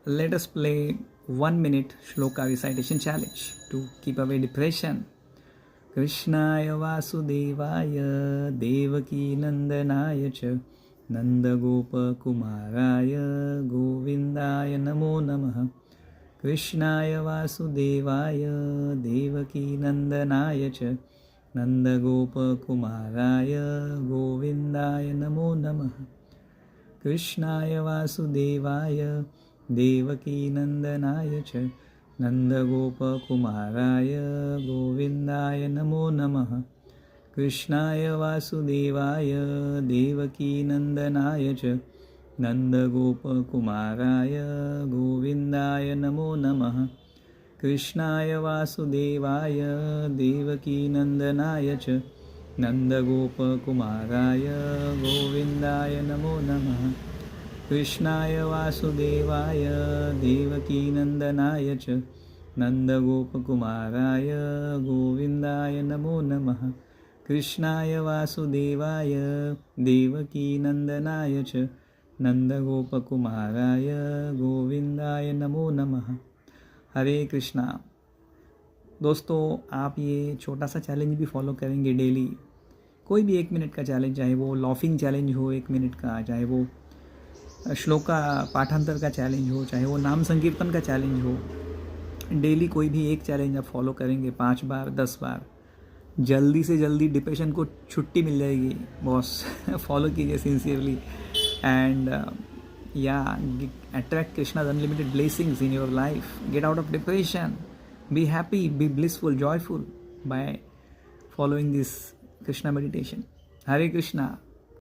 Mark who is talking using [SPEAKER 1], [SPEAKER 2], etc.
[SPEAKER 1] let us play 1 minute shloka recitation challenge to keep away depression. Krishnaya Vasudevaya Devaki Nandanaya Cha Nandagopa Kumaraya Govindaya Namo Namaha. Krishnaya Vasudevaya Devaki Nandanaya Cha Nandagopa Kumaraya Govindaya Namo Namaha. Krishnaya Vasudevaya Devaki Nandanaya Cha Nandagopa Kumaraya Govindaya Namo Namaha. Krishnaya Vasudevaya Devaki Nandanaya Cha Nandagopa Kumaraya Govindaya Namo Namaha. Krishnaya Vasudevaya Devaki Nandanaya Cha Nandagopa Kumaraya Govindaya Namo Namaha. Krishnaya Vasudevaya Devaki Nandanaya Cha Nandagopa Kumaraya Govindaya Namo Namaha. Krishnaya Vasudevaya Devaki Nandanaya Cha Nandagopa Kumaraya Govindaya Namo Namaha. हरे कृष्णा। दोस्तों, आप ये छोटा सा challenge भी follow करेंगे daily, कोई भी 1 minute का चैलेंज, चाहे वो लॉफिंग चैलेंज हो 1 मिनट का, चाहे वो श्लोका पाठांतर का चैलेंज हो, चाहे वो नाम संकीर्तन का चैलेंज हो, डेली कोई भी एक चैलेंज आप फॉलो करेंगे 5 बार 10 बार, जल्दी से जल्दी डिप्रेशन को छुट्टी मिल जाएगी बॉस। फॉलो कीजिए sincerely and attract Krishna's unlimited blessings in your life. Get out of depression. Be happy, be blissful, joyful by following this Krishna meditation. Hare Krishna.